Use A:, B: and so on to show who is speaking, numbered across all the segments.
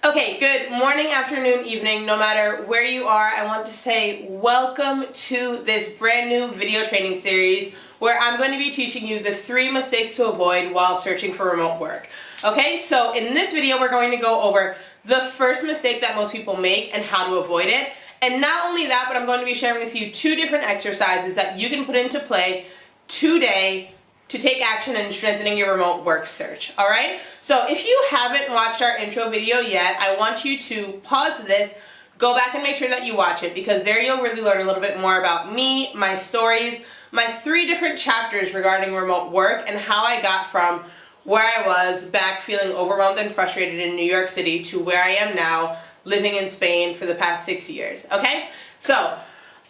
A: Okay, good morning, afternoon, evening, no matter where you are, I want to say welcome to this brand new video training series where I'm going to be teaching you the 3 mistakes to avoid while searching for remote work. Okay, so in this video we're going to go over the first mistake that most people make and how to avoid it. And not only that, but I'm going to be sharing with you 2 different exercises that you can put into play today to take action in strengthening your remote work search, alright? So if you haven't watched our intro video yet, I want you to pause this, go back and make sure that you watch it, because there you'll really learn a little bit more about me, my stories, my 3 different chapters regarding remote work, and how I got from where I was back feeling overwhelmed and frustrated in New York City to where I am now, living in Spain for the past 6 years, okay? So,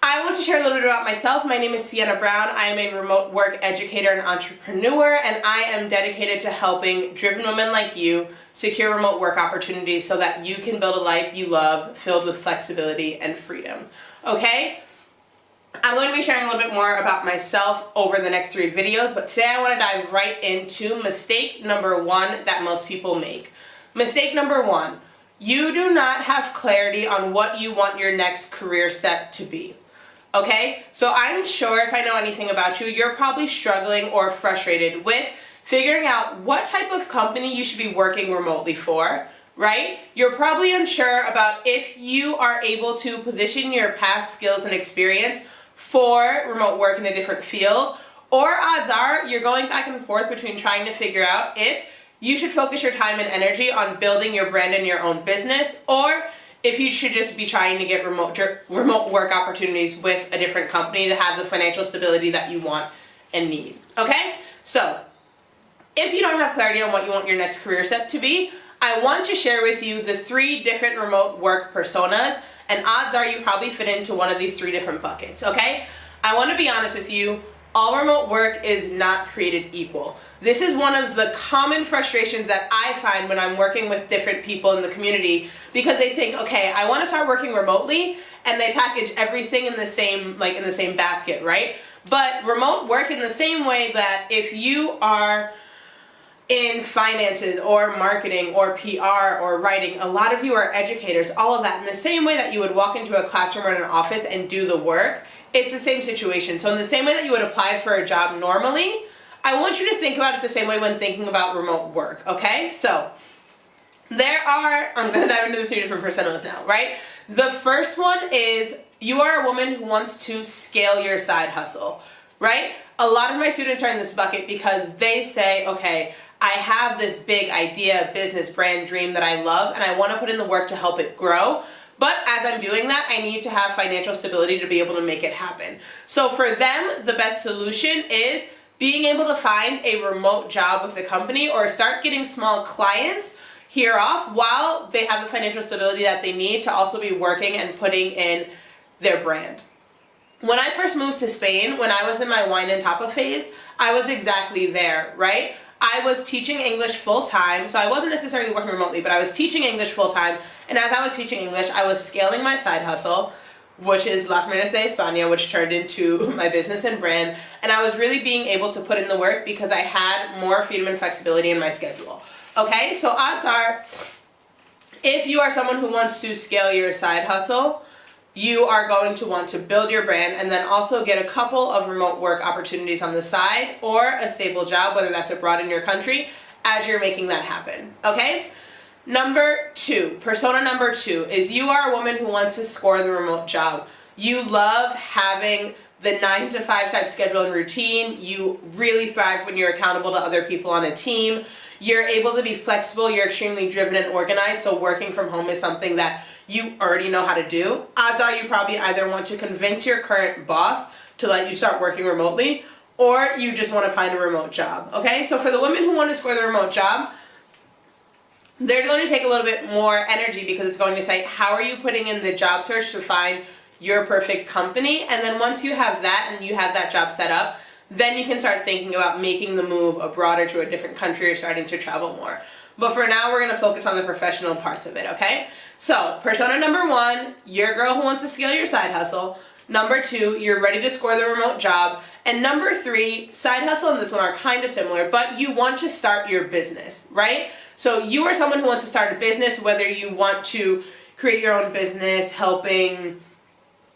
A: I want to share a little bit about myself. My name is Sienna Brown. I am a remote work educator and entrepreneur, and I am dedicated to helping driven women like you secure remote work opportunities so that you can build a life you love filled with flexibility and freedom. Okay? I'm going to be sharing a little bit more about myself over the next 3 videos, but today I want to dive right into mistake number 1 that most people make. Mistake number 1, you do not have clarity on what you want your next career step to be. Okay, so I'm sure if I know anything about you, you're probably struggling or frustrated with figuring out what type of company you should be working remotely for, right? You're probably unsure about if you are able to position your past skills and experience for remote work in a different field, or odds are you're going back and forth between trying to figure out if you should focus your time and energy on building your brand and your own business, or if you should just be trying to get remote work opportunities with a different company to have the financial stability that you want and need. Okay? So, if you don't have clarity on what you want your next career step to be, I want to share with you the 3 different remote work personas, and odds are you probably fit into one of these 3 different buckets, okay? I want to be honest with you, all remote work is not created equal. This is one of the common frustrations that I find when I'm working with different people in the community, because they think, okay, I want to start working remotely, and they package everything in the same basket, right? But remote work, in the same way that if you are in finances or marketing or PR or writing, a lot of you are educators, all of that, in the same way that you would walk into a classroom or an office and do the work, it's the same situation. So in the same way that you would apply for a job normally, I want you to think about it the same way when thinking about remote work, okay? So, I'm going to dive into the 3 different personas now, right? The first one is, you are a woman who wants to scale your side hustle, right? A lot of my students are in this bucket because they say, okay, I have this big idea, business, brand, dream that I love, and I want to put in the work to help it grow. But as I'm doing that, I need to have financial stability to be able to make it happen. So for them, the best solution is being able to find a remote job with a company or start getting small clients here off while they have the financial stability that they need to also be working and putting in their brand. When I first moved to Spain, when I was in my wine and tapa phase, I was exactly there, right? I was teaching English full-time, so I wasn't necessarily working remotely, but I was teaching English full-time, and as I was teaching English, I was scaling my side hustle, which is Las Mañanas de España, which turned into my business and brand, and I was really being able to put in the work because I had more freedom and flexibility in my schedule. Okay, so odds are, if you are someone who wants to scale your side hustle, you are going to want to build your brand and then also get a couple of remote work opportunities on the side or a stable job, whether that's abroad in your country, as you're making that happen, okay? Number 2, persona number 2, is you are a woman who wants to score the remote job. You love having the 9 to 5 type schedule and routine. You really thrive when you're accountable to other people on a team. You're able to be flexible. You're extremely driven and organized, so working from home is something that you already know how to do. Odds are you probably either want to convince your current boss to let you start working remotely, or you just want to find a remote job, okay? So for the women who want to score the remote job, they're going to take a little bit more energy because it's going to say, how are you putting in the job search to find your perfect company? And then once you have that and you have that job set up, then you can start thinking about making the move abroad or to a different country or starting to travel more. But for now, we're going to focus on the professional parts of it, okay? So, persona number 1, you're a girl who wants to scale your side hustle. Number 2, you're ready to score the remote job. And number 3, side hustle and this one are kind of similar, but you want to start your business, right? So you are someone who wants to start a business, whether you want to create your own business helping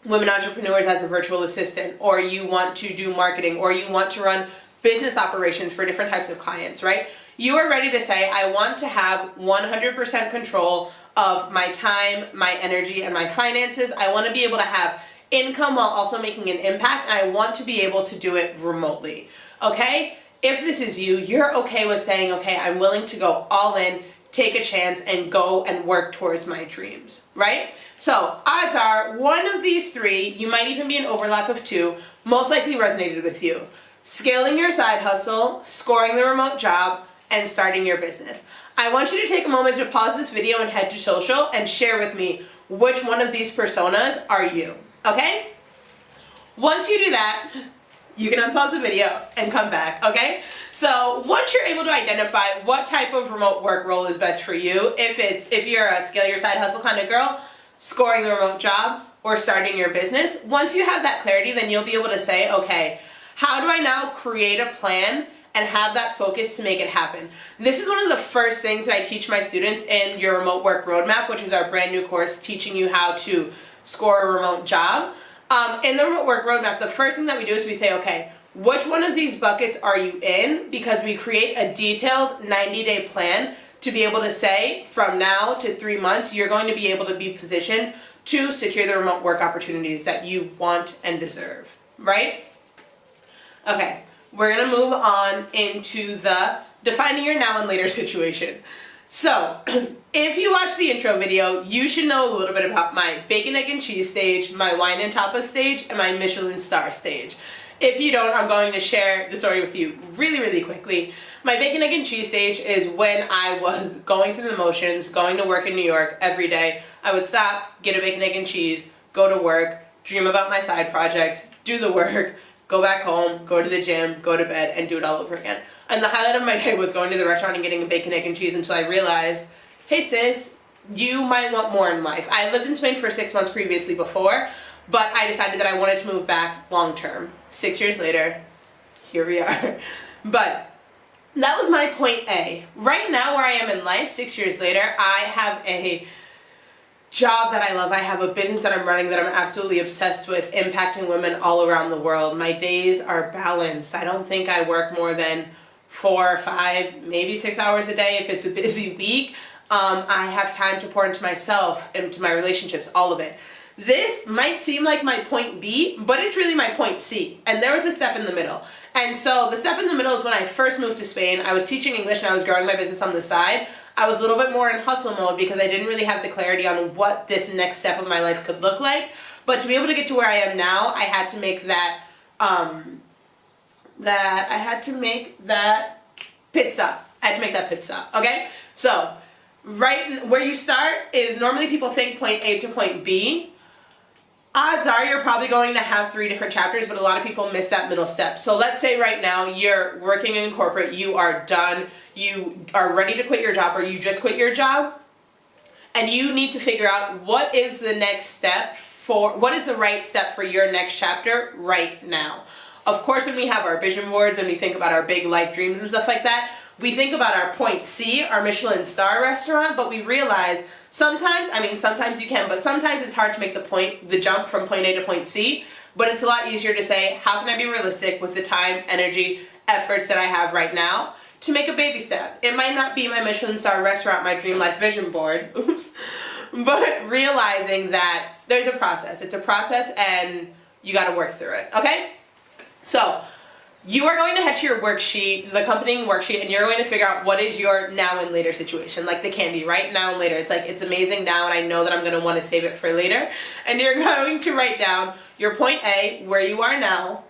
A: women entrepreneurs as a virtual assistant, or you want to do marketing, or you want to run business operations for different types of clients, right? You are ready to say, I want to have 100% control of my time, my energy, and my finances. I want to be able to have income while also making an impact, and I want to be able to do it remotely, okay? If this is you, you're okay with saying, okay, I'm willing to go all in, take a chance, and go and work towards my dreams, right? So odds are one of these three, you might even be an overlap of two, most likely resonated with you. Scaling your side hustle, scoring the remote job, and starting your business. I want you to take a moment to pause this video and head to social and share with me which one of these personas are you, okay? Once you do that, you can unpause the video and come back, okay? So once you're able to identify what type of remote work role is best for you, if you're a scale your side hustle kind of girl, scoring the remote job, or starting your business, once you have that clarity, then you'll be able to say, okay, how do I now create a plan and have that focus to make it happen? This is one of the first things that I teach my students in your remote work roadmap, which is our brand new course teaching you how to score a remote job. In the remote work roadmap, the first thing that we do is we say, okay, which one of these buckets are you in? Because we create a detailed 90-day plan to be able to say from now to 3 months, you're going to be able to be positioned to secure the remote work opportunities that you want and deserve, right? Okay, we're gonna move on into the defining your now and later situation. So, if you watch the intro video, you should know a little bit about my bacon, egg, and cheese stage, my wine and tapas stage, and my Michelin star stage. If you don't, I'm going to share the story with you really, really quickly. My bacon, egg, and cheese stage is when I was going through the motions, going to work in New York every day. I would stop, get a bacon, egg, and cheese, go to work, dream about my side projects, do the work, go back home, go to the gym, go to bed, and do it all over again. And the highlight of my day was going to the restaurant and getting a bacon, egg, and cheese until I realized, hey sis, you might want more in life. I lived in Spain for 6 months previously before, but I decided that I wanted to move back long term. 6 years later, here we are. But that was my point A. Right now where I am in life, 6 years later, I have a job that I love. I have a business that I'm running that I'm absolutely obsessed with, impacting women all around the world. My days are balanced. I don't think I work more than 4 or 5, maybe 6 hours a day if it's a busy week. I have time to pour into myself, into my relationships, all of it. This might seem like my point B, but it's really my point C. And there was a step in the middle. And so the step in the middle is when I first moved to Spain. I was teaching English and I was growing my business on the side. I was a little bit more in hustle mode because I didn't really have the clarity on what this next step of my life could look like. But to be able to get to where I am now, I had to make that pit stop. I had to make that pit stop, okay? So, right where you start is normally people think point A to point B. Odds are you're probably going to have 3 different chapters, but a lot of people miss that middle step. So let's say right now you're working in corporate, you are done, you are ready to quit your job, or you just quit your job, and you need to figure out what is the next step what is the right step for your next chapter right now. Of course, when we have our vision boards and we think about our big life dreams and stuff like that, we think about our point C, our Michelin star restaurant, but we realize sometimes you can, but sometimes it's hard to make the jump from point A to point C, but it's a lot easier to say, how can I be realistic with the time, energy, efforts that I have right now to make a baby step? It might not be my Michelin star restaurant, my dream life vision board, oops, but realizing that there's a process. It's a process and you gotta work through it, okay? So, you are going to head to your worksheet, the accompanying worksheet, and you're going to figure out what is your now and later situation, like the candy, right? Now and later. It's like, it's amazing now and I know that I'm going to want to save it for later. And you're going to write down your point A, where you are now,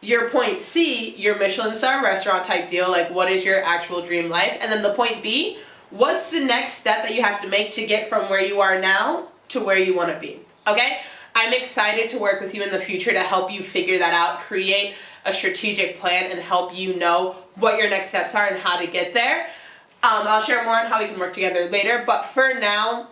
A: your point C, your Michelin star restaurant type deal, like what is your actual dream life, and then the point B, what's the next step that you have to make to get from where you are now to where you want to be, okay? I'm excited to work with you in the future to help you figure that out, create a strategic plan, and help you know what your next steps are and how to get there. I'll share more on how we can work together later, but for now,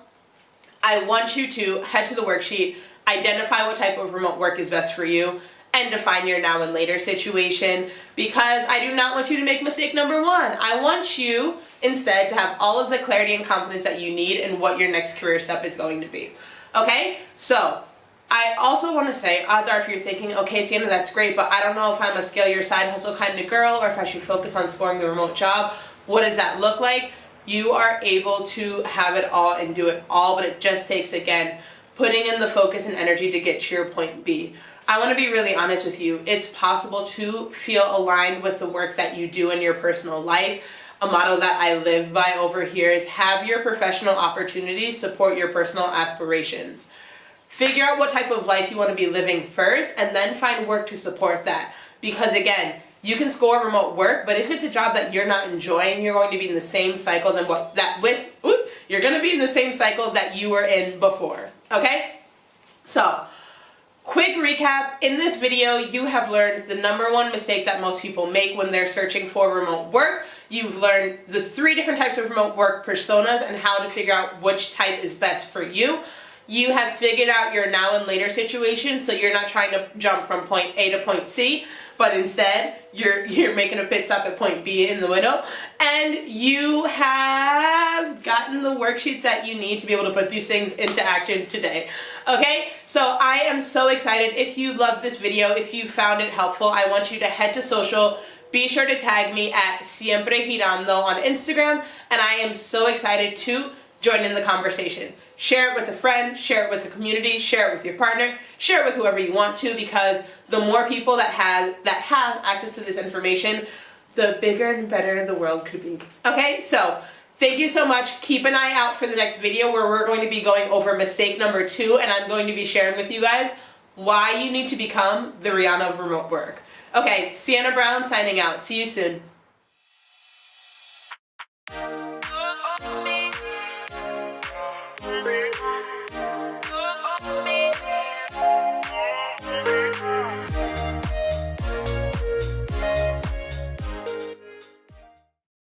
A: I want you to head to the worksheet, identify what type of remote work is best for you, and define your now and later situation, because I do not want you to make mistake number 1. I want you, instead to have all of the clarity and confidence that you need in what your next career step is going to be. Okay? So, I also want to say, odds are if you're thinking, okay, Sienna, that's great, but I don't know if I'm a scale your side hustle kind of girl or if I should focus on scoring the remote job. What does that look like? You are able to have it all and do it all, but it just takes, again, putting in the focus and energy to get to your point B. I want to be really honest with you. It's possible to feel aligned with the work that you do in your personal life. A motto that I live by over here is have your professional opportunities support your personal aspirations. Figure out what type of life you want to be living first and then find work to support that. Because again, you can score remote work, but if it's a job that you're not enjoying, you're going to be in the same cycle you're going to be in the same cycle that you were in before. Okay? So, quick recap. In this video, you have learned the #1 mistake that most people make when they're searching for remote work. You've learned the 3 different types of remote work personas and how to figure out which type is best for you. You have figured out your now and later situation, so you're not trying to jump from point A to point C, but instead you're making a pit stop at point B in the middle. And you have gotten the worksheets that you need to be able to put these things into action today. Okay, so I am so excited. If you loved this video, if you found it helpful, I want you to head to social. Be sure to tag me at Siempre Girando on Instagram, and I am so excited to join in the conversation. Share it with a friend, share it with the community, share it with your partner, share it with whoever you want to, because the more people that have access to this information, the bigger and better the world could be. Okay, so thank you so much. Keep an eye out for the next video where we're going to be going over mistake number 2, and I'm going to be sharing with you guys why you need to become the Rihanna of remote work. Okay, Sienna Brown signing out. See you soon.